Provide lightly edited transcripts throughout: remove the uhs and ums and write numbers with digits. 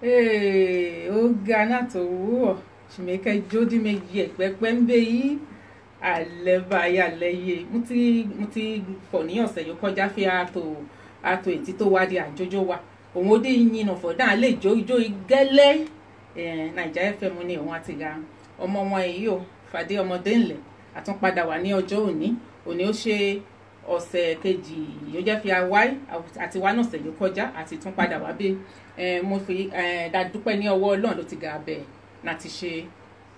ó ga náà tó wúwọ̀ ṣùgbọ́n jódì méjì ẹ̀pẹ́pẹ́ ń bẹ yìí àlẹ́bàáyà lẹ́yẹ mo ti fọ̀ ní ọ̀sẹ̀ yóò kọjá fi àtò ètí tó wá di àjọjọ́ wa òun ó dé yín nà fọ̀dá lè jó ijó gẹ́lẹ́ Naija FM ní òun àti ga ọmọ wọn èyí ò Fàdé ọmọdé ńlẹ̀ àtúnpadà wà ní ọjọ́ òní ó ṣe ọ̀sẹ̀ kejì yóò jẹ́ fi àwáì àti wá náà ọ̀sẹ̀ yóò kọjá àti tún padà wá bí mo fi dúpẹ́ ní ọwọ́ Ọlọ́run ló ti ga abẹ́ láti ṣe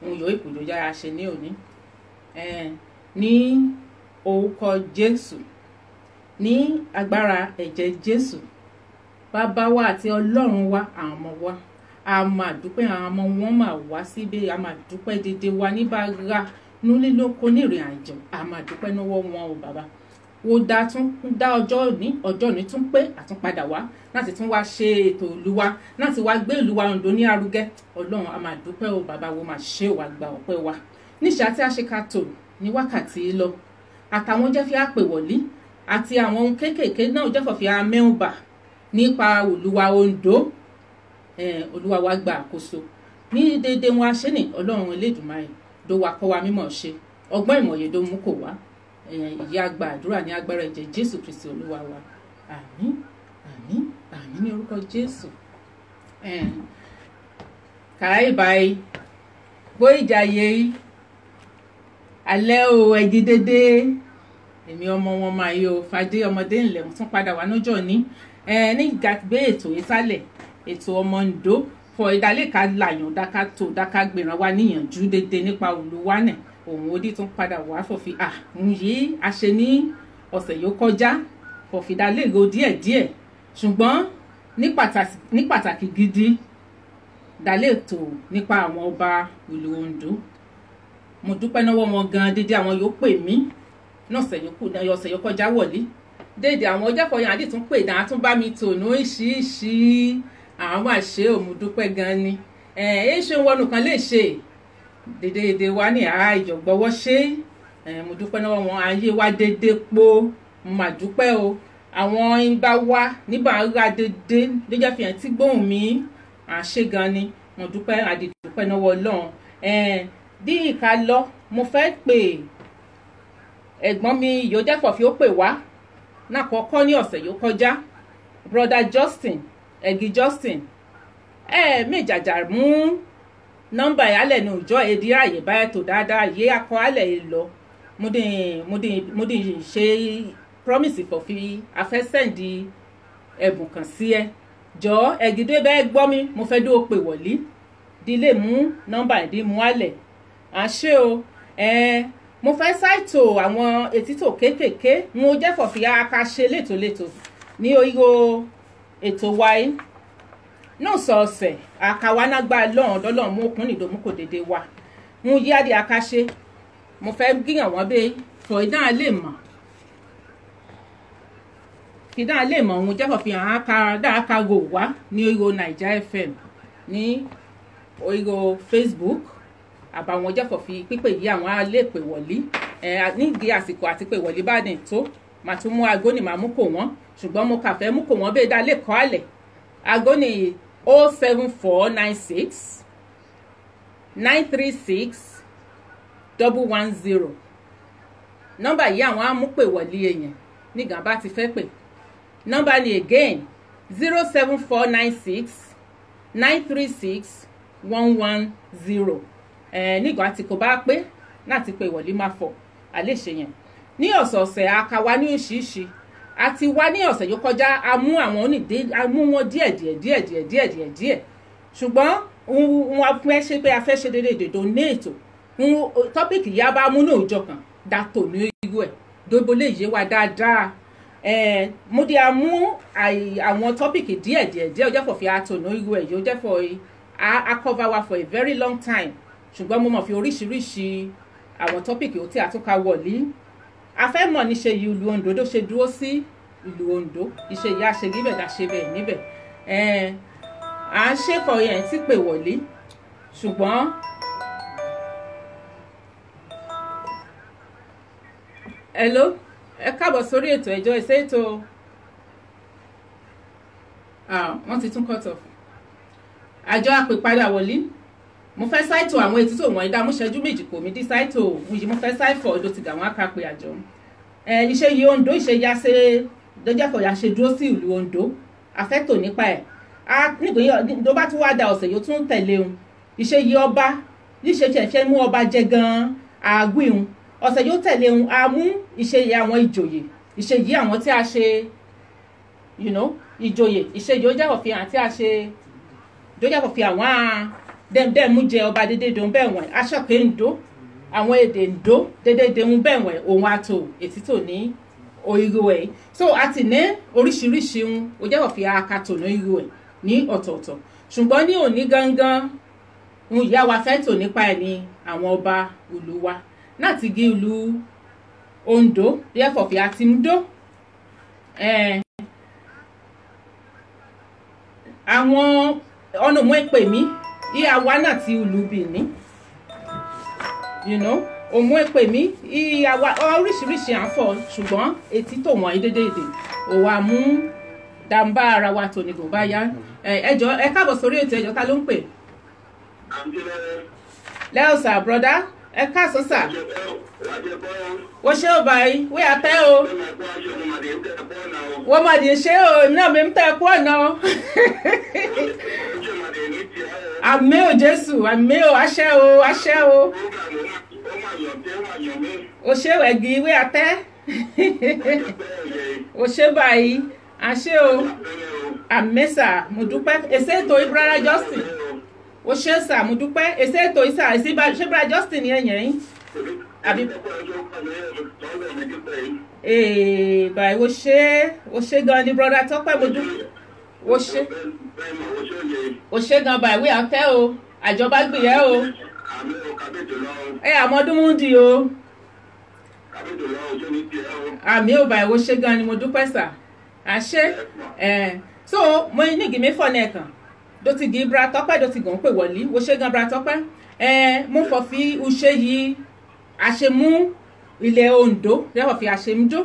ohun yòó ìpòjò yára ṣe ní òní ní orúkọ Jésù ní agbára ẹ̀jẹ̀ Jésù bàbá wa àti Ọlọ́run wa àwọn ọmọ wa a máa dúpẹ́ àwọn ọmọ wọn máa wá síbẹ̀ a máa dúpẹ́ dédé wa níbàárà nílélóko nírìn àjò a máa dúpẹ́ lọ́wọ́ wọn o bàbá wo dá ọjọ́ ní tún pé àtúnpadà wá láti tún wá ṣe ètò Olúwa láti wá gbé Olúwa Oǹdó ní arugẹ Ọlọ́run a máa dúpẹ́ o bàbá wo máa ṣe wá gba ọpẹ́ wa níṣà tí a ṣe ká tò ní wákàtí lọ àtàwọn jẹ́ fi àpè wọ̀lí àti àwọn ohun kéékèèké náà jẹ́ fọ̀fì amẹ́hùnbà nípa Olúwa Oǹdó Olúwa wa gba àkóso ní dédé wọn a ṣe ní Ọlọ́run Elédùmarè dó wa kọ́ wa mímọ̀ ṣe ọgbọ́n ìmọ̀ye dó mú kò wá ìyá àgbà àdúrà ní agbára ẹ̀jẹ̀ Jésù Kristi Olúwa wa àmín àmín àmín ní orúkọ Jésù kàáyé báyìí bó ìjà yẹ alẹ́ o ẹ̀dí dédé èmi ọmọ wọn máa yọ Fàdé ọmọdé ńlẹ̀ mo tún padà wá lọ́jọ́ ní ìgbàgbé ètò ìsàlẹ̀ ètò ọmọ Oǹdó fọ ìdálẹ́ka làyàn dáká gbèrán wa níyànjú dédé nípa Olúwa náà òun ó dí tún padà wá fọ̀fi ń yí a ṣe ní ọ̀sẹ̀ yóò kọjá fọ̀fìdálẹ́gò díẹ̀díẹ̀ ṣùgbọ́n ní pàtàkì gidi dálẹ́tò nípa àwọn ọba ìlú Oǹdó mo dúpẹ́ lọ́wọ́ wọn gan dédé àwọn yóò pè mí ọ̀sẹ̀ yóò kọjá wọ̀lé dédé àwọn ọjọ́fọ̀ yẹn àdì tún pè dáa tún bá mi tò ní ìṣíṣí àwọn àṣẹ òun dúpẹ́ gan ni ṣe wọnú kan lè ṣe dédé wa ní ìjọ̀gbọ́wọ́ ṣe mo dúpẹ́ lọ́wọ́ wọn ayé wa dédé po mo mà dúpẹ́ o àwọn ìgbà wa nígbà ra dédé ló jẹ́ fi hàn tí gbóhùn mi àṣẹ gan ni mo dúpẹ́ àdìdúpẹ́ lọ́wọ́ Ọlọ́run bí ìka lọ mo fẹ́ pè ẹ̀gbọ́n mi yóò jẹ́ fọ̀fí ó pè wá náà kọ́kọ́ ní ọ̀sẹ̀ yóò kọjá brother Justin Ẹ̀gì Justin méjàjà mú nọ́mbà ìyálẹ̀ ní òjò èdè ààyè báyẹ̀ tó dáadáa yé akọ alẹ̀ lọ mo dì ṣe promise fọ̀fí afẹ́sẹ̀ndì ẹ̀bùn kan sí ẹ jọ ẹ̀gìdó bẹ́ẹ̀ gbọ́ mi mo fẹ́ dó pè wọ̀lí dílé mú nọ́mbà ìdí mú alẹ̀ àṣẹ o mo fẹ́ ṣàìtò àwọn ètítò kéékèèké mo jẹ́ fọ̀fí akáṣe létòlétò ní oríro ètò wáyé náà sọ ọ̀sẹ̀ àkàwánágbá lọ́rùn mú okùn nìdòmú kò dédé wa mo yí adé akáṣe mo fẹ́ gíyàn wọ́n bẹ́ẹ̀ fọ̀ ìdáhà lè mọ̀ òun jẹ́ fọ̀fí dáàkàgò wá ní oríro Naija FM ní oríro Facebook àbàwọn jẹ́ fọ̀fí pípé yí àwọn alẹ́ pè wọ̀lí nídìí àsìkò àti pè wọ̀lí bá dẹ̀ tó màá tún mú aago ní màá mú kò wọ́n ṣùgbọ́n mo kà fẹ́ mú kò wọ́n bẹ́ẹ̀ dá lè kọ́ àlẹ̀ aago ní 07496 936 110 nọ́mbà yìí àwọn amúpè wọ̀lí èèyàn nígbà bá ti fẹ́ pè nọ́mbà ni again 07496 936 110 nígbà tí kò bá pé láti pè wọ̀lí máa fọ̀ àlè ṣe yẹn ní ọ̀sọ̀ọ̀sẹ̀ àkàwá ní òṣìṣì àti wá ní ọ̀sẹ̀ yóò kọjá amú àwọn onídé amú wọn díẹ̀ ṣùgbọ́n wọn fẹ́ ṣe pé a fẹ́ ṣe déédéé dèdò ní ètò tọ́pìkì yá bá mú ní òòjọ́ kan dàtò ní irú ẹ̀ dóbo lè yé wa dáadáa mo di amú àwọn tọ́pìkì díẹ̀ ọjọ́ fọ̀fì àtò ní irú ẹ̀ yóò jẹ́ fọ̀ a cover wa for a very long time ṣùgbọ́n mo mọ̀ fi oríṣiríṣi àwọn tọ́pìkì ó tí a tún ka wọ̀lí a fẹ́ mọ̀ níṣe yìí ìlú Oǹdó tó ṣe dúró sí ìlú Oǹdó iṣẹ́ ìyá ṣe níbẹ̀ dá ṣe bẹ́ẹ̀ níbẹ̀ à ń ṣèkọ̀ yẹn tí pè wọ̀lí ṣùgbọ́n hello ẹ káàbọ̀ sórí ètò ẹjọ́ ìṣe ètò wọ́n ti tún cut off àjọ àpèpadà wọlé mo fẹ́ ṣàìtò àwọn etí tó wọ̀nyí dá mo ṣẹ́jú méjì kò mí dí ṣàìtò mo fẹ́ ṣàìfọ̀ odò ti gà wọ́n àkàpè àjọ iṣẹ́ yìí Ondo ìṣe ya ṣe dọ́jàpọ̀ ya ṣe dúró sí ìlú Ondo afẹ́tò nípa ẹ̀ nígbà tó bá tún wá da ọ̀sẹ̀ yóò tún tẹ̀lé òun ìṣe yìí ọba níṣe ṣẹ̀ṣẹ̀ mú ọba jẹ gan-an àgbìhun ọ̀sẹ̀ yóò tẹ̀lé òun a mú ìṣe yìí àwọn ìjòyè ìṣe yìí àwọn tí a ṣe ìjòyè ìṣe yìí ó jẹ́ òfin àti a ṣe dọ́jàpọ̀ fi àwọn dẹ́mú jẹ ọba dédé dùn bẹ́ẹ̀ wọ̀n aṣọ́kè Ǹdó àwọn èdè Ǹdó dédé dùn bẹ́ẹ̀ wọ̀n òun àtò ètítò ní oríro ẹ̀ so a ti ní oríṣiríṣi ohun ó jẹ́ òfin akatò ní oríro ẹ̀ ní ọ̀tọ̀ọ̀tọ̀ ṣùgbọ́n ní òní gangan ohun ìyá wa fẹ́ tò nípa ẹ̀ ní àwọn ọba ìlú wa láti gé ìlú Ondo therefore fi àti Ǹdó àwọn ọ̀nà mọ́ ìpè mí ìyá wa náà ti ìlú Benin òmù èpè mí ìyá wa oríṣiríṣi àǹfọ̀ ṣùgbọ́n etí tò wọ́n dédé èdè òwà mú dàmbá ara wa tò ní gòbá yá ẹjọ́ ẹ káàbọ̀ sórí ètò ẹjọ́ ta ló ń pè. lẹ́ọ̀sà brọ́dá ẹ káàsán sà wọ́n ṣé ò báyìí wí àtẹ́ o wọ́n mọ̀ dì í ṣe o náà mi ń tẹ́ ẹ kú ọ̀nà o àmì ò Jésù àmì ò àṣẹ o àṣẹ o o ṣé wẹ̀gì ìwé àtẹ́ o ṣé báyìí àṣẹ o àmì sà mo dúpẹ́ èsè ètò ìbúrara Justin o ṣé sà mo dúpẹ́ èsè ètò ìsà ṣé ìbúrara Justin yẹn yẹn àbí báyìí o ṣé gan ni brother Tọ́pẹ́ mo dúpẹ́ o ṣé gan báyìí ìwé àtẹ́ o àjọba gbìyẹ o àmọ́dún mú di o àmì ò báyìí o ṣé gan ni mo dúpẹ́ sà àṣẹ so mo ní igi mi fọ́ ní ẹ̀kan tó ti gi bra Tọ́pẹ́ tó ti gàn pé wọ̀lí o ṣé gan bra Tọ́pẹ́ mo fọ́ fi uṣe yìí àṣemú ilẹ̀ Ondo lẹ́wọ̀ fi àṣemúdó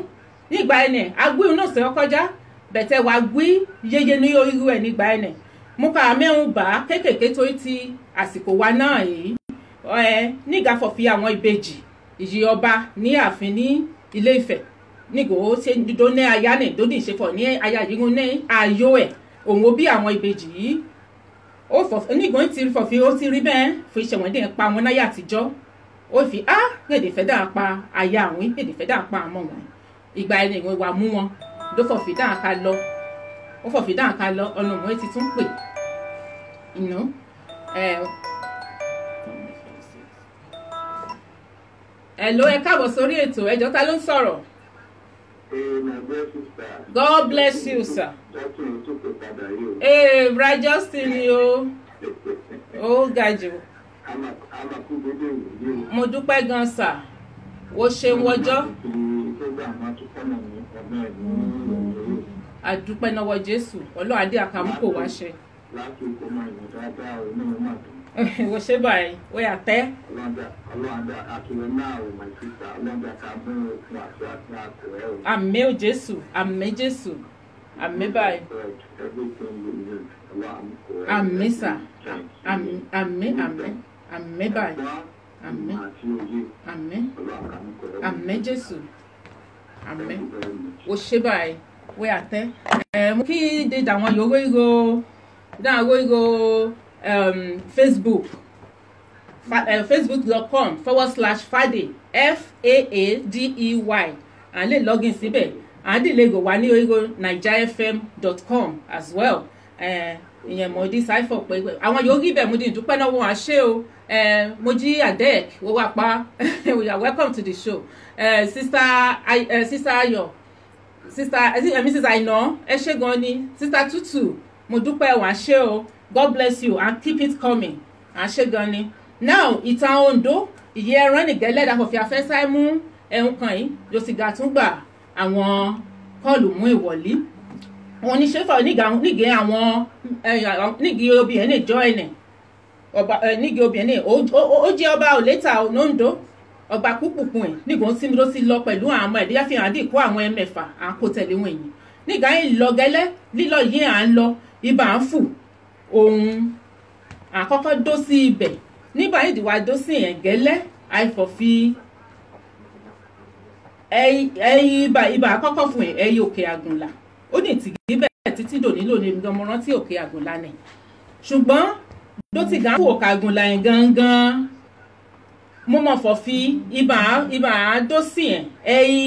nígbà ẹnẹ̀ agbóhùn náà sẹ́wọ́ kọjá bẹ̀tẹ̀ wà gbí yeye ní oríru ẹ̀ nígbà ẹnẹ̀ mo kà mẹ́rùn bá kéékèèké tó ti àsìkò wa náà yìí nígbà fọ̀ fi àwọn ìbejì ìyí ọba ní ààfin ní Ilé Ifẹ̀ nígbò ó ṣe dídó ní aya ní ìdódì ìṣefọ̀ ní aya yìí ní ayọ̀ ẹ̀ òun ó bí àwọn ìbejì yìí ó fọ̀ nígbà tí fọ̀ fi ó ti rí bẹ́ẹ̀ fi ṣẹ̀wọ̀n pa wọn náyà àtijọ́ ó fi gbèdè fẹ́ dáa pa aya àwọn gbèdè fẹ́ dáa pa àmọ́ wọn ìgbà ẹni ìwọ̀n ìwà mú wọn ló fọ̀ fi dáa ká lọ ó fọ̀ fi dáa ká lọ ọ̀nà òun ti tún pè hello ẹ káàbọ̀ sórí ètò ẹjọ́ ta ló ń sọ̀rọ̀. God bless you sir. Bra Justin ni o ó ga jù mo dúpẹ́ gan sà ó ṣeun wọjọ́ àdúpẹ́ náwó Jésù Ọlọ́run adé àkàmúkò wá ṣe wọ́n ṣe báyìí wọ́n yà tẹ́. Àmín o Jésù àmín Jésù àmín báyìí àmín sà àmín àmín àmín báyìí àmín àmín àmín Jésù àmín o ṣe báyìí wọ́n yà tẹ́. Mo kí dédé àwọn yòówó ìgò dáhùn ìgò. Facebook facebook.com/Fadey FAADEY à ń lè login síbẹ̀ à ń dìlé gò wá ní orígo nigeriafm.com as well ìyẹn mo di cypher pé àwọn yóò rí bẹ́ẹ̀ mo di ìdúpẹ́ náà wọ́n á ṣe o mo jí adek wọ́n wá pa we are welcome to the show sister Ayọ̀ sister Mrs. Aina ẹ ṣé gan ni sister Tutu mo dúpẹ́ wọ́n á ṣe o. God bless you and keep it coming. Àṣẹ gan ni. Now ìtàn Ondo ìyẹ́ ẹran nìgẹ́lẹ́ dàpọ̀ fi afẹ́ sáì mú ẹ̀hún kan yìí ló sì ga tún gbà àwọn kọ́ọ̀lù mú ìwọ̀lí. Wọ́n ní ṣẹ́fà nígẹ̀ àwọn nígẹ̀ obìnrin ní ìjọ ẹ̀nẹ̀ nígẹ̀ obìnrin ní ó jẹ́ ọba òlétà Ondo ọba púpùpù ẹ̀ nígbà tí ló ti lọ pẹ̀lú àwọn ọmọ ẹ̀díyà fi hàn dínkù àwọn ẹ̀mẹ̀fà à ń kó tẹ̀lé wọn yìí nígbà yìí lọ gẹ́lẹ́ lílọ yìí à ń lọ ibà ń fù òun àkọ́kọ́ dó sí ibẹ̀ nígbà yìí wá dó sí ẹ̀ gẹ́lẹ́ àìfọ̀fi ibà àkọ́kọ́ fún ẹyí òkè àgùnlà ó ní ìtìgí bẹ́ẹ̀ títí dòní lónìí nǹkan mo rántí òkè àgùnlà nì ṣùgbọ́n ló ti gà ń fò òkè àgùnlà yẹn gangan mo mọ̀ fọ̀ fi ibà dó sí ẹ̀ ẹyí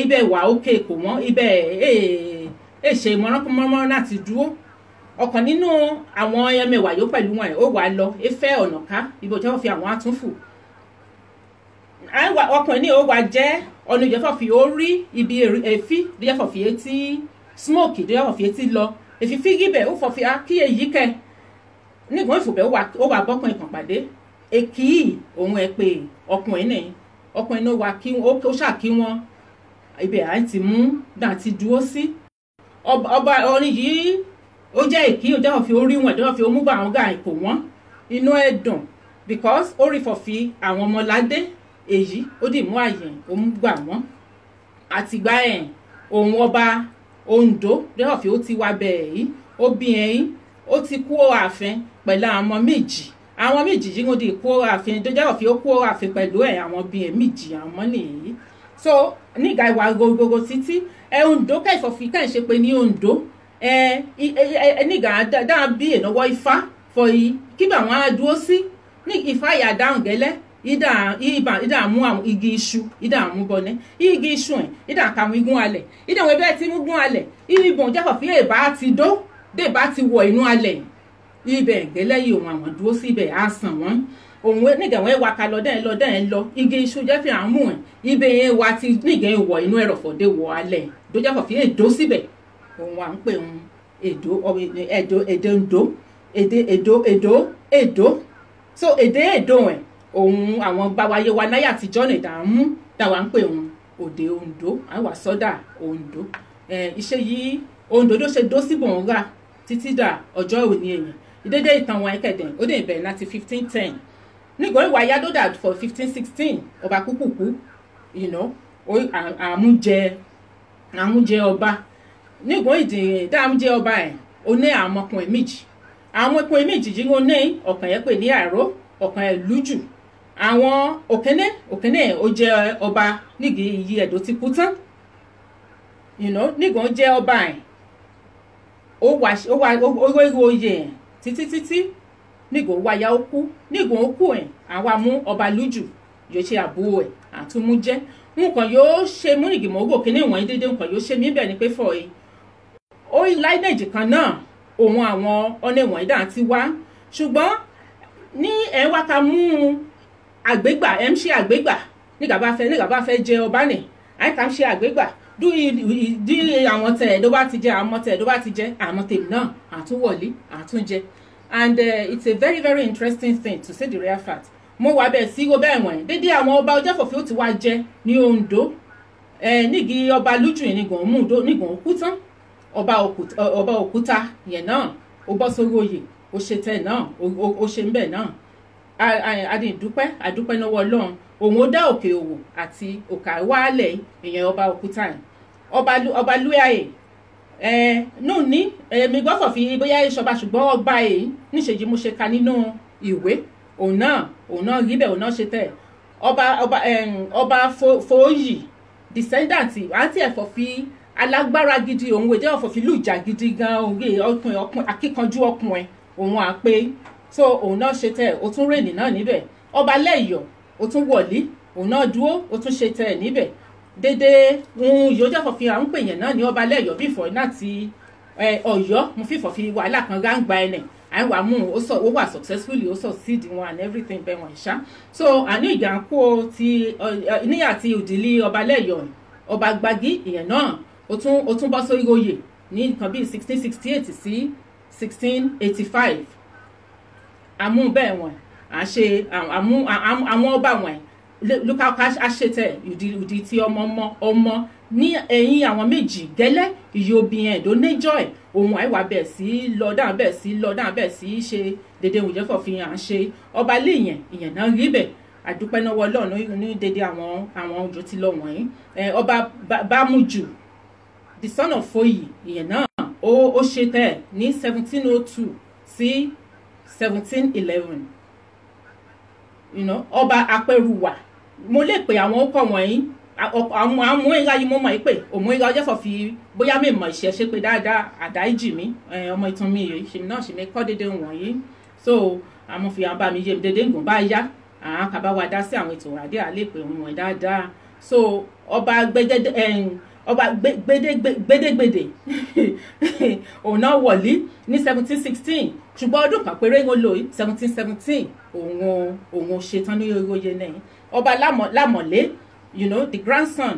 ibẹ̀ wà òkè kò wọ́n ibẹ̀ ṣe mọ́rán láti dúró ọ̀kan nínú àwọn ẹmẹ̀wà yóò pẹ̀lú wọn ó wà lọ efẹ́ ọ̀nà ká ibo jẹ́ wọ́n fi àwọn àtúnfù ọkùnrin ní ó wà jẹ́ ọ̀nà ìjẹ́fọ̀ fi ó rí ibi èéfí ìjẹ́fọ̀ fi etí smoke ìjẹ́fọ̀ fi etí lọ èfi fígíbẹ̀ ó fọ̀ fi kí èyí kẹ nígbà ìfòbẹ̀ ó wà bọ́kùnrin kan pàdé èkì òun ẹ̀ pé ọkùnrin náà wà kí ó ṣàkí wọn ibẹ̀ à ń ti mú náà ti dúró sí ọba orin yìí ó jẹ́ èkì ó jẹ́fọ̀ fi ó rí wọn ìjẹ́fọ̀ fi ó mú bá àwọn gà ìkò wọn inú ẹ̀ dùn because ó rí fọ̀ fi àwọn ọmọládé èyí ó dì mú àyè ó mú gbà wọ́n àtìgbà ẹ̀ òun ọba Oǹdó jẹ́fọ̀ fi ó ti wá bẹ́ẹ̀ yìí ó bí ẹ̀yìn ó ti kú ààfin pẹ̀lú àwọn méjì yìí wọ́n di kú ààfin tó jẹ́fọ̀ fi ó kú ààfin pẹ̀lú ẹ̀ àwọn bí ẹ̀ méjì àwọn nìyí so nígbà ìwà gogogo títí Oǹdó kẹ́ẹ̀fọ̀ fi káì ṣe pé ní Oǹdó nígbà dáa bí ìnáwó Ifá fọ yìí kí bá wọn á dúró sí ní Ifá yà dáhùn gẹ́lẹ́ ìdá mú àwọn igi iṣu ìdá mú bọ́nẹ́ igi iṣu ẹ̀ ìdá kàwọn igun alẹ̀ ìdá àwọn ẹbẹ́ tí mú gún alẹ̀ ìbọn jẹ́fọ̀ fi èbá ti dó débá ti wọ inú alẹ̀ ibẹ̀ gẹ́lẹ́ yìí òun àwọn dúró sí ibẹ̀ á sàn wọ́n òun nígbà wọn wà ká lọ igi iṣu jẹ́ fi àmú ẹ̀ ibẹ̀ yẹn wà ti nígbà yẹn wọ inú ẹ̀rọ̀fọ̀dé wọ alẹ̀ tó jẹ́fọ̀ fi èdó síbẹ̀ òun à ń pè ń èdó so èdè ẹ̀ òun àwọn gbáwáyé wa náyà àtijọ́ ní ìdààmú dáwà ń pè òun òde Oǹdó àwà sọ́dà Oǹdó iṣẹ́ yìí Oǹdó ló ṣe dó síbò ń rà títí dà ọjọ́ òní èèyàn ìdédé ìtàn wọn ẹ̀kẹ́dẹ̀ ó dé ìbẹ̀rẹ̀ láti 1510 nígbà ìwà yádódà for 1516 ọba kúkúkú àmújẹ ọba nígbà ìdè dáàmújẹ ọba ẹ̀ ó ní àwọn ọmọkùnrin méjì yìí ó ní ọ̀kan yẹn pè ní Àró ọ̀kan ẹ̀ Lújù àwọn òkéné ó jẹ́ ọba nígi iyì Ẹ̀dó ti kú tán nígbà ó jẹ́ ọba ẹ̀ ó wá oyè ẹ̀ títí nígbà ó wáyà ó kú ẹ̀ àwa mú ọba Lújù yóò ṣe àbúrò ẹ̀ àtúmújẹ́ nǹkan yóò ṣe mú ìgbìmọ̀ owó òkéné wọ̀nyí dédé nǹkan yóò ṣe mí bẹ̀ ni pé fọ́ ẹ ó láìdẹ̀jì kan náà òun àwọn ọ̀nà ìwọ̀nyí dà ti wá ṣùgbọ́n ní ẹ̀ wá ká mú àgbégbà ẹ̀ ń ṣe àgbégbà nígbà bá fẹ́ jẹ ọba nì àìká ń ṣe àgbégbà dú àwọn tẹ̀ ẹ̀dọ́ bá ti jẹ àwọn tẹ̀ ẹ̀dọ́ bá ti jẹ àwọn tèmi náà àtúnwọ̀lé àtúnjẹ and it's a very very interesting thing to say the real fact mo wà bẹ́ẹ̀ sí ó bẹ́ẹ̀ wọ̀nyí dédé àwọn ọba ọjọ́fọ̀fẹ́ ó ti wá jẹ ní Oǹdó nígi ọba Lújù nígbà mú nígbà ó kú tán ọba Òkúta yẹn náà ó bọ́ sórí oyè ó ṣe tẹ̀ náà ó ṣe ń bẹ̀ náà àdúpẹ́ lọ́wọ́ Ọlọ́run òun ó dá Òkè Òwò àti Òkà wálẹ̀ ìyẹn ọba Òkúta yẹn ọba Lúyàyè nù ní mi gbọ́fọ̀ fi bóyá ìṣọba ṣùgbọ́n ọba yìí níṣèjì mo ṣe ka nínú ìwé òun náà rí bẹ́ẹ̀ òun náà ṣe tẹ̀ ọba Fóyì descendant àti ẹ̀fọ́ fi alágbára gidi òun èdè ọ̀fọ̀ fi lùjà gidi gan òye ọkùnrin akíkanjú ọkùnrin òun à pé so òun náà ṣe tẹ̀ ó tún rèénì náà níbẹ̀ ọba Lẹ́yọ̀ ó tún wọ̀lí òun náà dúró ó tún ṣe tẹ̀ níbẹ̀ dédé ìyójà fọ̀fi à ń pè yẹn náà ní ọba Lẹ́yọ̀ bífọ̀ láti Ọ̀yọ́ mo fífọ̀ fi wàhálà kan ráńgbà ẹnẹ̀ àìwá mú ó wà successfully ó succeed wọn and everything bẹ́ẹ̀ wọ̀n ṣá so àní ìgbàǹkó ti níyà ti òdìlí ọba Lẹ́yọ̀ ọba Gbági ìyẹn náà ó tún bọ́ sórí oyè ní nǹkan bíi 1668 sí 1685 àmú bẹ́ẹ̀ wọ̀n àṣe àwọn ọba wọ̀n lókà àṣetẹ̀ ìdí tí ọmọ ní ẹ̀yìn àwọn méjì gẹ́lẹ́ ìyó obìnrin ẹ̀dọ́ níjọ́ ẹ̀ ohun àìwá bẹ̀ sí lọ́dà bẹ̀ sí ṣe dédé òjẹ́fọ̀ fi hàn ṣe ọba léèyàn ìyẹn náà rí bẹ̀ àdúpẹ́ náà wọ Ọlọ́run ní dédé àwọn òjò tí lọ wọ̀nyí. Ọba Bámújù the son of Foyi ìyẹn náà ó ṣe tẹ̀ ní 1702 sí 1711. Ọba Apẹ̀rùwà mo lè pè àwọn ọkọ̀ wọ̀nyí àwọn ìlà yìí mo mọ̀ pé òmù ìlà ọjọ́ fọ̀ fi bóyá mi mọ̀ ìṣẹ̀ṣe pé dáadáa àdáìjì mi ọmọ ìtàn mi yìí ṣe náà ṣe mi kọ́ dédé wọ̀nyí. So àmọ́ fi àwọn bá mi yé mi dédé nǹkan bá yá àwọn kaba wa dá sí àwọn ètò ìwádìí àlè pé òun wọ̀nyí dáadáa. So ọba gbédégbèdè òun náà wọ̀lí ní 1716 ṣùgbọ́n ọdún kan péré ń lò 1717 òun ṣetán ní oyè náà. Ọba Lámọ̀lé the grandson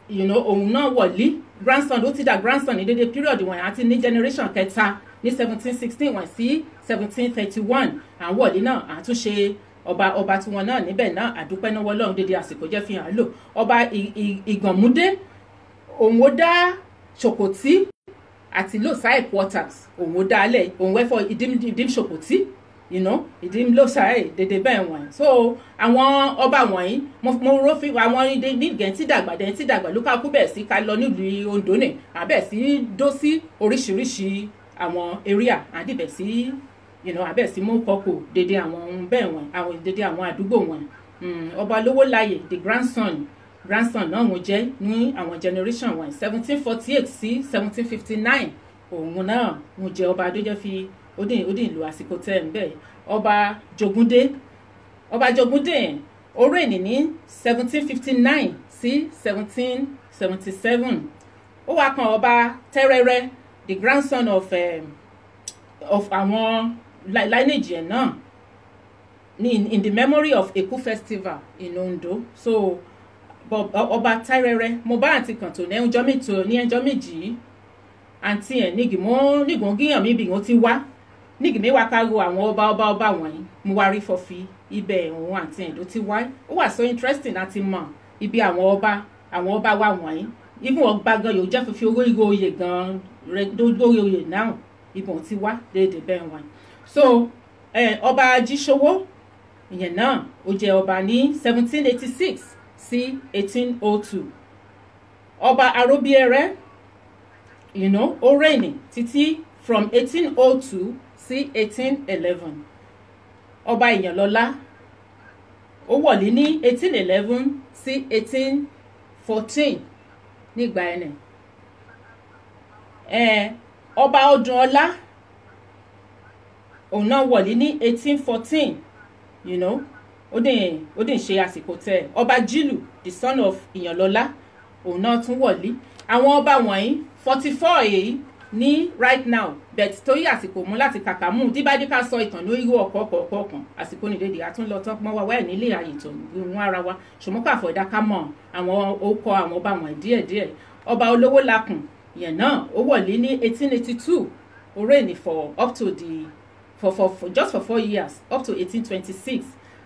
òun náà wọ̀lí grandson ó ti dà grandson ní dédé period wọ̀nyí àti ní generation kẹta ní 1716 wọ̀n sí 1731 àwọn wọ̀lí náà àtúnṣe ọba tí wọn náà níbẹ̀ náà àdúpẹ́ náà wọlọ́run dédé àsìkò jẹ́ fi hàn lò. Ọba Ìgànmúdé òun ó dá Ṣòkòtí àti Lòsà headquarters òun ó dá alẹ̀ òun wẹ́fọ́ ìdím Ṣòkòtí ìdím Lòsà dédé bẹ́ẹ̀ wọ̀nyí. So àwọn ọba wọ̀nyí mo rò fi àwọn ní gẹ̀ǹtì dàgbà ló ká kú bẹ́ẹ̀ sí ká lọ nílùú Oǹdó ní àbẹ̀ sí dó sí oríṣiríṣi àwọn area àdìbẹ̀ sí abẹ́ sí mú kọ́kọ́ dédé àwọn ohun bẹ́ẹ̀ wọn àwọn dédé àwọn àdúgbò wọn. Ọba Lówóláyè the grandson náà wọ́n jẹ́ ní àwọn generation wọn 1748 sí 1759 òun náà wọ́n jẹ́ ọba adójẹ́ fi odin ìlú àsìkò tẹ́ ń bẹ́ẹ̀. Ọba Jogúndé ó reign ní 1759 sí 1777. ó wá kan Ọba Tẹ́rẹ́rẹ́ the grandson of àwọn lineage ẹ̀ náà in the memory of Eku festival in Ondo. So Ọba Tẹ́rẹ́rẹ́ mo bá àǹtí kan tó ní ẹjọ́ méjì àǹtí ẹ̀ nígbòn gíyàn mi bí wọ́n ti wá nígbìmí wá kágo àwọn ọba wọ̀nyí mo wá rí fọ́fí ibẹ̀ òun àǹtí ẹ̀ ló ti wá. Ó wà so interesting láti mọ̀ ibi àwọn ọba wà wọ̀nyí even wọ́n gbá gan yóò jẹ́ fífi owó ìgò oyè gan lórí oyè náà ibùn ti wá déédéé bẹ́ẹ̀ wọ̀nyí. So Ọba Ajíṣòwò ìyẹn náà ó jẹ́ ọba ní 1786 sí 1802. Ọba Aróbíẹrẹ ó reign títí from 1802 sí 1811. Ọba Ìyànlọ́lá ó wọ̀lé ní 1811 sí 1814 nígbà ẹnẹ. Ọba Ọdúnọlá òun náà wọ̀lé ní 1814 ó dẹ̀ ṣe àsìkò tẹ̀. Ọba Jílù the son of Ìyànlọ́lá òun náà tún wọ̀lé. Àwọn ọba wọ̀nyí 44 èyí ní right now but torí àsìkò mú láti kàkà mú díbádé ká sọ ìtàn lórí ọ̀kọ̀ọ̀kan àsìkò ní dédé àtúnlọ tán pọ́n wá wáyé nílé ààyè tó ń ara wa ṣùgbọ́n káfọ́ ìdáká mọ̀ àwọn orúkọ àwọn ọba wọ̀nyí díẹ̀díẹ̀. Ọba Olówólakùn ìyẹn náà ó wọ̀lé ní 1882 ó reign for up to just for 4 years up to 1826.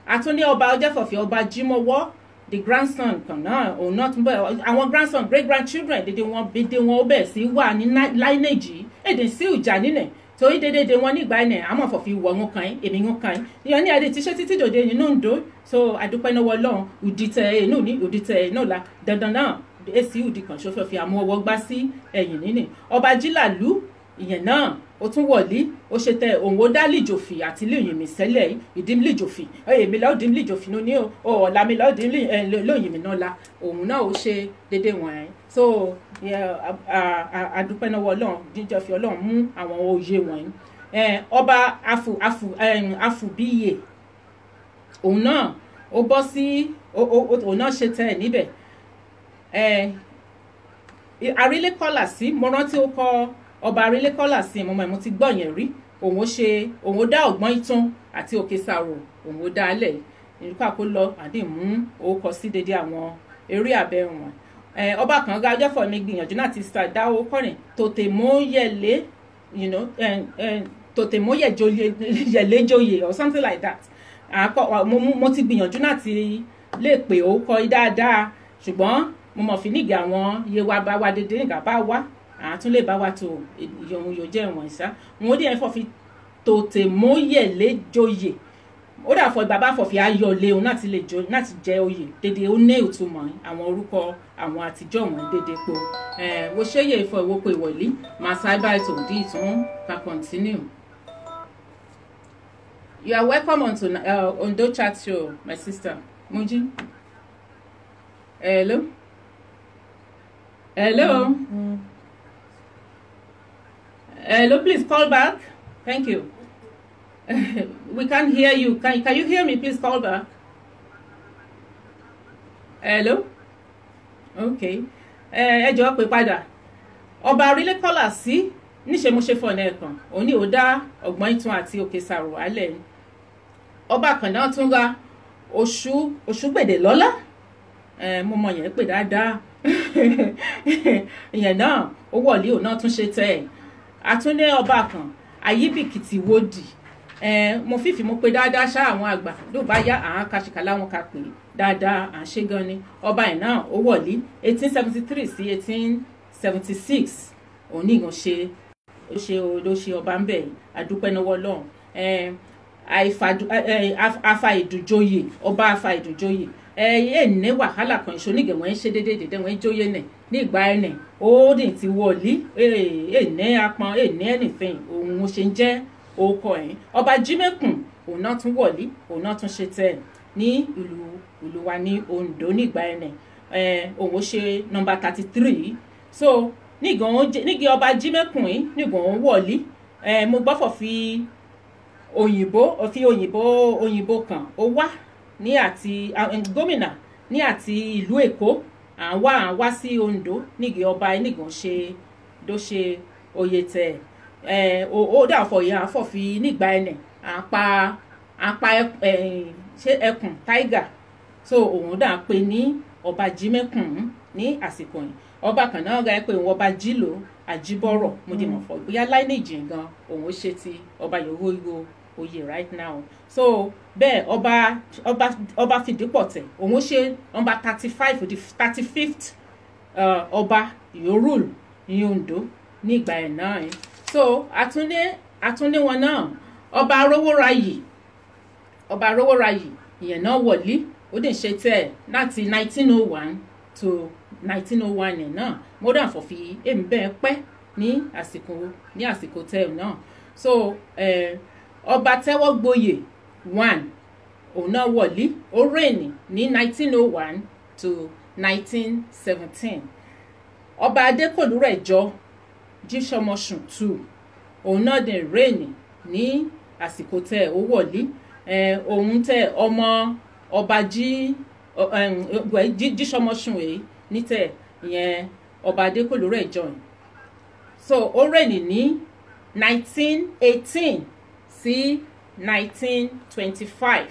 Àtúndé ọba ọjọ́fọ̀fẹ́ Ọba Jímọ̀wọ́ the grandson kan náà òun náà tún bẹ̀ àwọn grandson great grandchildren dédé wọn ó bẹ̀ sí wà ní lineage èdè sí ìjà nílẹ̀ torí dédé wọn nígbà ẹ̀ àmọ́ fọ̀fi wọ̀ wọn kàn èmi wọn kàn ìyẹn ní adé ti ṣe títí dòde nínú Oǹdó. So àdúpẹ́ náà wọlọ́run òdìtẹ̀ inú ní òdìtẹ̀ náà la dandan náà èsì òdì kan ṣòfò fi àmú ọwọ́ gbá sí ẹ̀yìn nínú. Ọba Jílàlú ìyẹn náà ó tún wọ̀lí ó ṣe tẹ òun ó dá lìjòfì àti lóyìn mi sẹ́lẹ̀ ìdím lìjòfì èmi lọ́ọ́ dím lìjòfì ní ọ̀la mi lọ́ọ́ dím lóyìn mi náà la òun náà ó ṣe déédéé wọ̀nyí. So àdúpẹ́ náà wọ Ọlọ́run jíjọ fi Ọlọ́run mú àwọn oyè wọ̀nyí. Ọba Afùbíyè òun náà ó bọ́ sí òun náà ṣe tẹ̀ níbẹ̀. Arílékọ́là sí mo rántí ó kọ́ Ọba Arílékọ́là sí mo ti gbọ́ yẹn rí òun ó dá Ọ̀gbọ́n Ìtàn àti Òkè Sàrò òun ó dá alẹ̀ nípa kó lọ àdìmú orúkọ sí dédé àwọn eré abẹ́ wọn. Ọba kan ga ọjọ́fọ̀ mi gbìyànjú láti dá owó kọrin Tòtèmóyẹ̀lẹ́jọyè or something like that. Mo ti gbìyànjú láti lè pè orúkọ dáadáa ṣùgbọ́n mo mọ̀ fi nígbà àwọn iye wa bá wa dédé nígbà bá wá àtún lè bá wa tó ìyọ̀hún yóò jẹ́ ìwọ̀n ìsá wọn ó dé ẹ̀fọ́ fi Tòtèmóyẹ̀lẹ́jọyè ó dà fọ bàbá fọ̀fì ayọ̀ léun láti lè jọ láti jẹ oyè dédé ó ní ìtumọ̀ àwọn orúkọ àwọn àtijọ́ wọn dédé po wo ṣéyè ìfọ̀ ìwọ́pọ̀ ìwọ̀lí máa sábà ètò òdì ìtún ká continue. You are welcome on to Ondo Chat Show, my sister. Muji. Hello? Hello? Hello, please call back. Thank you. We can't hear you. Can you hear me? Please call back. Hello? Okay. Ẹ jọ̀ọ́ pé padà. Ọba orílẹ̀ kọ́là sí níṣe mo ṣe fọ̀nà ẹ̀kan. Òní ò dá ọgbọ́n ìtún àti òkè sàrò alẹ́ ni. Ọba kan náà tún ra Òṣùgbèdè lọ́lá. Mo mọ̀ yẹn pé dáadáa. Ìyẹn náà ó wọ̀lé òun náà tún ṣe tẹ́ ẹ̀. Àtúndé ọba kan Ayíbìkìtì Wòdì. Mo fífi mo pé dáadáa ṣá àwọn àgbà ló bá yá àwọn kàṣìkà láwọn ká pè dáadáa à ń ṣe gan ni. Ọba ẹ̀ náà ó wọ̀lé 1873 sí 1876 òun ní ìgàn ló ṣe ọba ń bẹ̀ àdúpẹ́ náwó lọ́hùn. Afa ìdùjọyè ọba afa ìdùjọyè ní wàhálà kan ìṣonígẹ̀ wọ́n ń ṣe déédéé wọ́n ń jóyè nẹ̀ ní ìgbà ẹ̀nẹ̀ ó dì ti wọ̀lí ní apọn ní anything òun mo ṣe ń jẹ́ orúkọ ẹ̀. Ọba Jímẹ̀kùn òun náà tún wọ̀lí òun náà tún ṣe tẹ̀ ní ìlú wa ní Oǹdó nígbà ẹ̀nẹ̀ òun ó ṣe nọ́mbà 33 so nígi ọba Jímẹ̀kùn yìí nígbà òun wọ̀lí mo gbọ́fọ̀ fi òyìnbó kan ó wá ní àti gómìnà ní àti ìlú Èkó à ń wá sí Oǹdó nígi ọba nígbà ló ṣe oyè tẹ̀ ó dà fọ ìyá àfọ̀fi nígbà ẹnẹ̀ àpá ṣé ẹkùn tiger so òun dà pé ní ọba Jímẹ̀kùn ní àsìkò yìí. Ọba kan náà ga pé òun ọba Jílò Àjíbọ̀rọ̀ mo dì mọ̀ fọ bóyá láìníjì gan òun ó ṣe ti ọba yòówó oyè right now so bẹ́ẹ̀ ọba Fìdípọ̀tẹ̀ òun ó ṣe nọ́mbà 35 the 35th ọba yòórùl ní Oǹdó nígbà ẹ̀ náà yìí. So àtúndé wọn náà ọba Arówóráyì ìyẹn náà wọ̀lí ó dì ṣe tẹ̀ láti 1901 to 1901 yẹn náà modern fọ̀fì èmi bẹ́ẹ̀ pẹ́ ní àsìkò tẹ̀ náà. So ọba Tẹ́wọ́gboyè 1 òun náà wọ̀lí ó rèèní ní 1901 to 1917. Ọba Adékòlúrẹ̀jọ Jíṣọmọṣùn 2 òun náà dẹ̀ rèèní ní àsìkò tẹ̀ ó wọ̀lí òun tẹ̀ ọmọ ọba Jíṣọmọṣùn èyí ní tẹ̀ ìyẹn ọba Adékòlúrẹ̀jọ. So ó rèèní ní 1918 sí 1925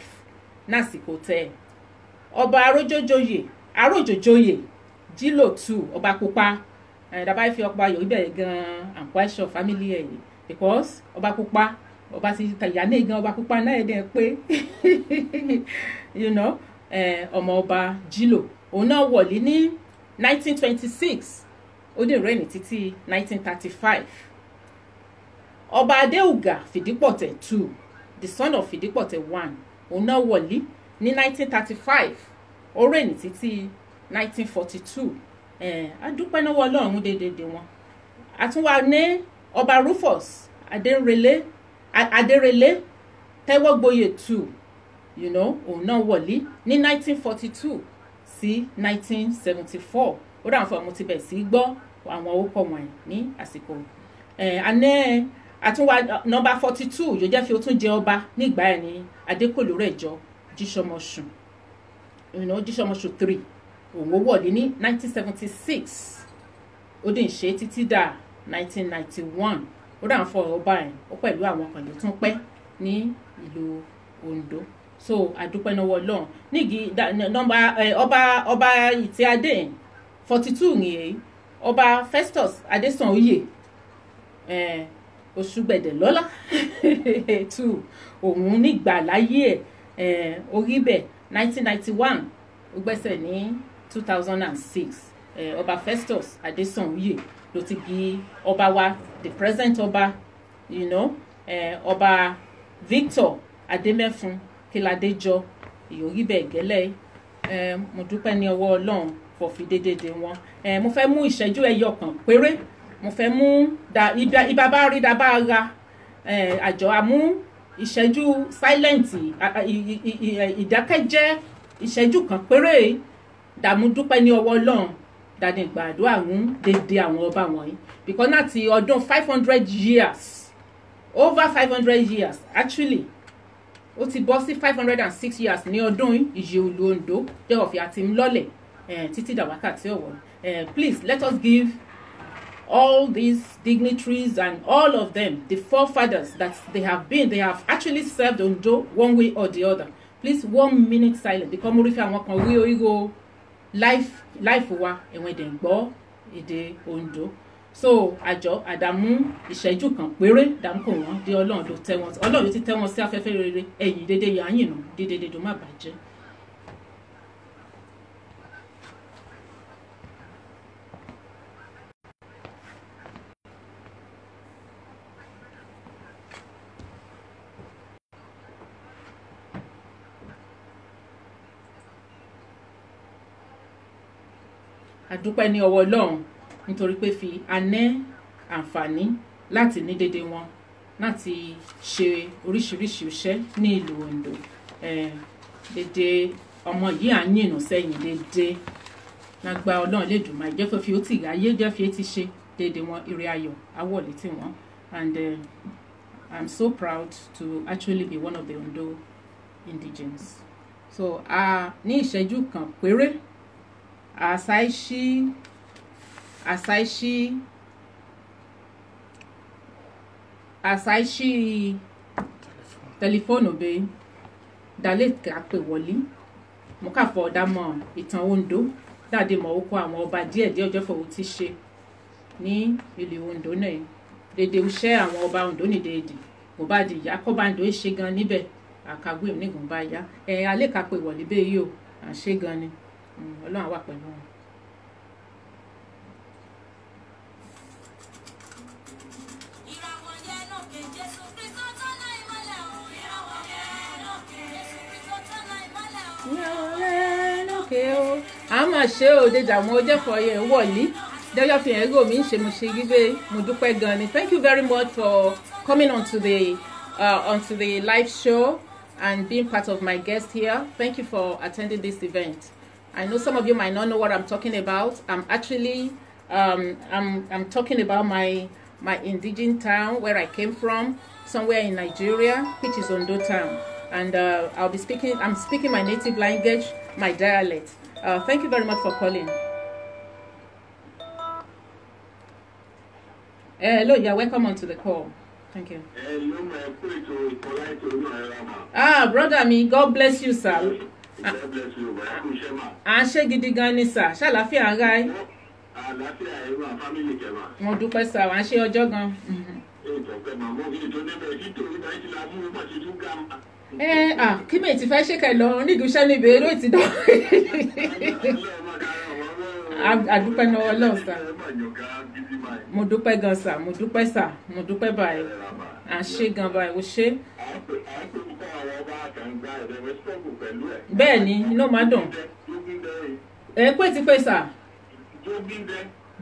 násìkò tẹ̀. Ọba Arójòjòyè Jílò 2 ọba pupa dàbá fi ọba yòó ibẹ̀ gan I'm quite sure family ẹ̀ yìí because ọba pupa ọba ti tàyà ní gan ọba pupa náà ẹ̀dẹ̀ pé you know ọmọ ọba Jílò òun náà wọ̀lí ní 1926 ó dé rẹ́ni títí 1935. Ọba Adéùgà Fìdípọ̀tẹ̀ 2 the son of Fìdípọ̀tẹ̀ 1 òun náà wọ̀lí ní 1935 ó rẹ́ni títí 1942. Adúpẹ́ náà Ọlọ́run dédédé wọn. Àtúnwá ní ọba Rufus Adérelé Tẹ́wọ́gboyè 2 you know òun náà wọ̀lí ní 1942 sí 1974. Ó dà fún ọmọ ti bẹ̀ sí gbọ́ àwọn orúkọ wọ̀nyí ní àsìkò. Àtúnwá nọ́mbà 42 yóò jẹ́ fi ó tún jẹ ọba nígbà ẹ̀ ní Adékòlúrẹ̀jọ Jíṣọmọṣùn you know Jíṣọmọṣùn 3 òun ó wọ̀lé ní 1976 ó dì ń ṣe títí dà 1991. Ó dà ń fọ ọba ẹ̀ ó pẹ̀lú àwọn kan ló tún pẹ́ ní ìlú Oǹdó. So àdúpẹ́ náà Ọlọ́run nígi nọ́mbà ọba Ìtẹ́ Adé 42 nìyẹn ọba Festus Adésànyè Òṣùgbèdè lọ́lá 2 òun nígbà láyé orí bẹ̀ 1991 ó gbẹ́sẹ̀ ní 2006 ọba Festus Adésànyè ló ti di ọba wa the present ọba you know ọba Victor Adémẹ́fun Kíládéjọ ìyórí bẹ́ẹ̀ gẹ́lẹ́ mo dúpẹ́ ní ọwọ́ Ọlọ́run fọ̀fi dédédé wọn mo fẹ́ mú ìṣẹ́jú ẹyọ kan péré mo fẹ́ mú ibà bá rí da bá ra àjọ àmú ìṣẹ́jú sáílẹ̀ǹtì ìdákẹ́jẹ́ ìṣẹ́jú kan péré dàmú dúpẹ́ ní ọwọ́ Ọlọ́run dàdí gbàdúrà ń dédé àwọn ọba wọ̀nyí because láti ọdún 500 years over 500 years actually ó ti bọ́ sí 506 years ní ọdún Ìjẹ̀òlú Oǹdó jẹ́ ọ̀fẹ́ àti ńlọ́lẹ̀ títí dàwákàtí ọ̀wọ̀ please let us give all these dignitaries and all of them, the forefathers that they have actually served Ondo one way or the other. Please 1 minute silence because mo rí fẹ́ àwọn kan rí oríro life wa ẹ̀wọ̀n èdè ń gbọ́ èdè Ondo. So àjọ àdàmú ìṣẹ́jú kan péré dàmú kò wọ́n dé Ọlọ́run ló tẹ́ wọn Ọlọ́run ló ti tẹ́ wọn sí afẹ́fẹ́ rere ẹ̀yìn dédé yàáyìn nù dédé tó má bàjẹ́. Àdúpẹ́ ní ọwọ́ Ọlọ́run nítorí pé fi anẹ́ àǹfààní láti ní dédé wọn láti ṣe oríṣiríṣi iṣẹ́ ní ìlú Oǹdó dédé ọmọ yìí à ń yìnà sẹ́yìn dédé lágbá Ọlọ́run Lédùmarè jẹ́ fi ó tì ráyé jẹ́ fi ti ṣe dédé wọn ire ayọ̀ awọ̀ létí wọn and I'm so proud to actually be one of the Ondo indigenes. So ní ìṣẹ́jú kan péré àṣàìṣí tẹlifóònù bẹ́ẹ̀ dalẹ̀ kápẹ́ wọlé mo kà fọ́ ọ̀dà mọ́ ìtàn Oǹdó dáadé mọ́ ó kó àwọn ọba díẹ̀díẹ̀ ọjọ́ fọwọ́ ti ṣe ní ìlú Oǹdó náà dédé iṣẹ́ àwọn ọba Oǹdó ní déédé kò bá di ìyá kọ́ bá ń do ṣe gan níbẹ̀ àkàgbé mi nígbà bá yá alẹ́ kápẹ́ wọlé bẹ́ẹ̀ yìí o à ń ṣe gan ni Ọlọ́run wà pẹ̀lú wọn. a máa ṣe òde àwọn ojẹ́fọ̀ yẹn wọ̀lí dẹ́jọ́ fi hàn ẹ́gò mi ń ṣe mo ṣe gbígbé mo dúpẹ́ gan ni. Thank you very much for coming onto the live show and being part of my guest here. Thank you for attending this event. I know some of you might not know what I'm talking about. I'm actually I'm talking about my indigenous town where I came from, somewhere in Nigeria, which is Ondo town. And I'm speaking my native language, my dialect. Thank you very much for calling. Hello, you're welcome onto the call. Thank you. Brother me, God bless you, sir. God bless you. Ṣé gidi gan ni sir, ṣàlàáfíà ara ẹ. Àlàáfíà ẹ̀rọ àfámìlì kẹwàá. Mo dúpẹ́ sir, wàá ṣe ọjọ́ gan. Kí mi ti fẹ́ ṣe kẹ lọ nídìí iṣẹ́ níbi eré ti dán. Àdúpẹ́ náà Ọlọ́run sir. Mo dúpẹ́ gan sir, mo dúpẹ́ sir, mo dúpẹ́ báyìí. À ń ṣe gan báyìí, o ṣe. Bẹ́ẹ̀ ni, inú máa dùn. Pé ti pé sir.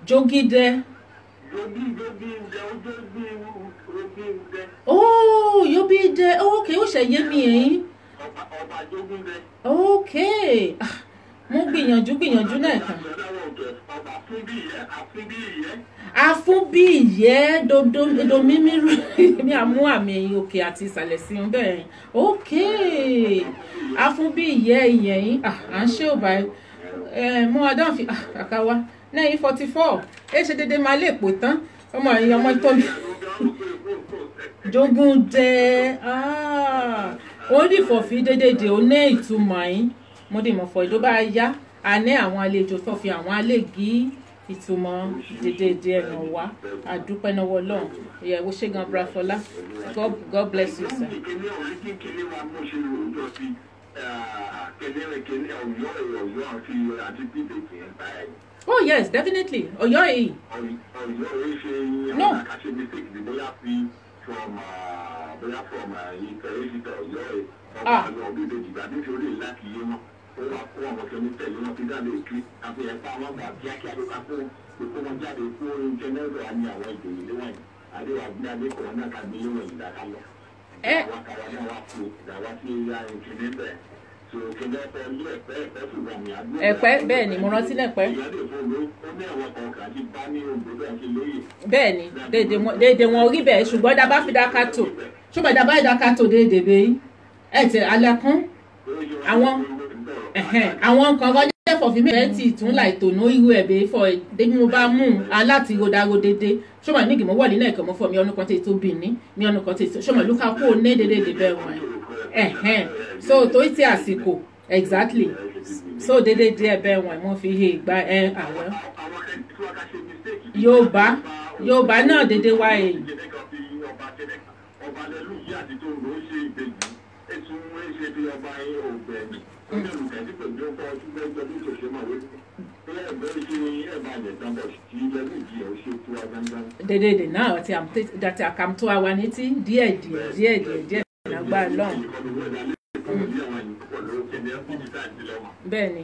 Jogide. Oh, Yobide. Oh, okay, ó ṣe yé mi ẹ̀yin. Okay. Mo gbìyànjú náà kan. Afúnbíyẹ́ dodo mímírù mi àmú àmì ẹ̀yìn òkè àti ìsàlẹ̀ sí un bẹ́ẹ̀. Okay. Afúnbíyẹ́ ìyẹn à ń ṣe ò báyìí. Mo adán fi àkàwá 944 ṣe dédé máa lè pò tán ọmọ ẹ̀yìn ọmọ tó mi. Jogunde ó dì fọ̀fí dédédé ó ní ìtumọ̀ yín mo dì mọ̀ fọ̀ ìdó bá yá a ní àwọn àlejò tó fi àwọn àlègí ìtumọ̀ dédédé ẹ̀nà wá àdúpẹ́ náà Ọlọ́run ìyẹ̀wò ṣé gan Brafola. God bless you sir. Oh yes, definitely. Ọ̀yọ́ yìí. No. from Ìfẹ́ Ọ̀yọ́ ọba lọ bí ìbejì gbà nítorí láti yé wọn ó wà kó àwọn tó ní tẹ̀lé wọn fi dáadé kí àfihàn pa wọn gbà kíákíá ló ká kó gbogbo wọn jáde kó oúnjẹ náírà á ní àwọn ìdòwò léwọ̀n àdéhùn àgbẹ̀ adékọ̀ọ́ náà ká gbé léwọ̀n ìdáká lọ. àwọn àkàrà náà wá fún ìdáwà sí ìkíní bẹ́ẹ̀. Ẹ̀pẹ́ bẹ́ẹ̀ ni mo rántí lẹ́pẹ́. Bẹ́ẹ̀ ni déédé wọn rí bẹ́ẹ̀ ṣùgbọ́n dábàá fi dákàtò ṣùgbọ́n dábàá ìdákàtò déédé bẹ́ẹ̀ ẹ̀ tẹ̀ alẹ́kùn àwọn nǹkan kan jẹ́ fọ̀fin mẹ́rin tí tún láì tònú irú ẹ̀ bẹ́ẹ̀ fọ débi mo bá mú un aláti rodaro dédé ṣùgbọ́n ní ìgbìmọ̀ wọ̀lé náà ìkànnì fọ mi ọ̀nù kan tẹ̀ tó bì ní mi ọ̀nù kan tẹ̀ tó ṣùgbọ́n ló ká kó o ní dédé bẹ́ẹ̀ wọ̀n so tó ti àsìkò exactly so dédé díẹ̀ bẹ́ẹ̀ wọ̀n mo fi he gba àwọn Yorùbá náà dédé wá èyí. Dédé náà tí a kàm tó àwa ní tí díẹ̀ lágbára lọ́hùn. Bẹ́ẹ̀ni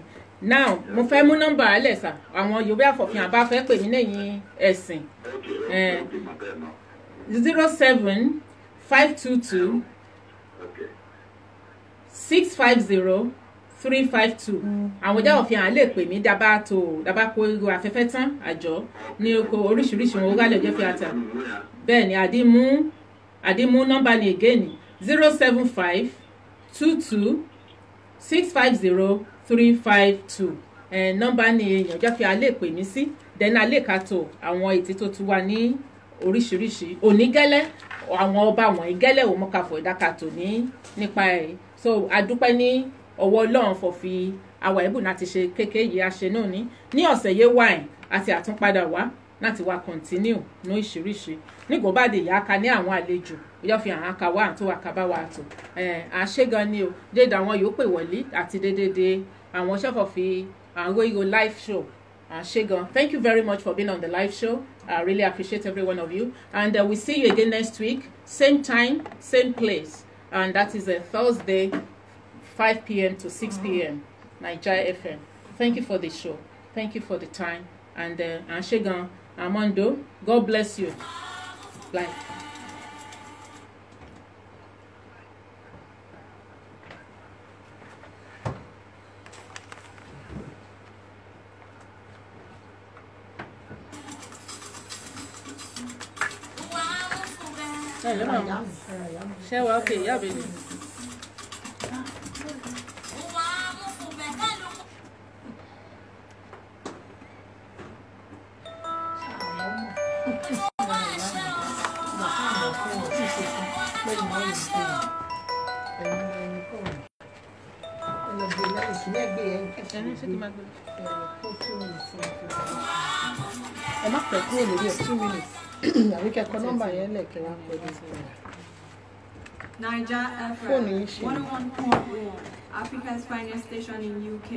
now mo fẹ́ mú nọ́mbà alẹ́ sà àwọn Yorùbá àfọ̀fin àbá fẹ́ pè mí lẹ́yìn ẹ̀sìn 07522 650 352 àwọn ọjà òfin à lè pè mí dábàá kó irú afẹ́fẹ́ tán àjọ ní oko oríṣiríṣi wọn ó rálẹ̀ ọjọ́ fi àtà bẹ́ẹ̀ ni àdìmú nọ́mbà ni again 075 22 650 352 nọ́mbà ni èèyàn ọjọ́ fi à lè pè mí sí then a lè kàtó àwọn ètí tó tún wà ní oríṣiríṣi onígẹ́lẹ́ àwọn ọba wọ̀nyí gẹ́lẹ́ òun mọ́kàfọ̀ ìdákàtò nípa ẹ̀ so adúpẹ́ ní ọwọ́ Ọlọ́run fọ̀ fi àwa ẹ̀bùn náà ti ṣe kékeré yìí àṣẹ náà ní ọ̀sẹ̀ yé wáìn àti àtúnpadà wá láti wá continue ní ìṣiríṣi nígbò bá dé ìyá aka ní àwọn àlejò yóò fi àwọn aka wá àtúwò àkàbá wa àtò àṣẹ gan ni o dédé àwọn yóò pè wọlé àti dédé àwọn ṣẹ́fọ̀ fi àwọn ìró live show àṣẹ gan. Thank you very much for being on the live show. I really appreciate every one of you and we see you again next week same time same place and that is a Thursday 5 p.m. to 6 p.m. Nigeria FM. Thank you for the show. Thank you for the time. And Anshegan Armando, God bless you. Like. Hello. Okay, yeah, baby. ẹ má pẹ́ kúrò lórí ẹ̀ 2 minutes àbí kẹ́kọ̀ọ́ nọ́mbà yẹn lẹ̀kẹ́ wá pẹ̀lú Niger FM 101.1 Africa's finest station in UK.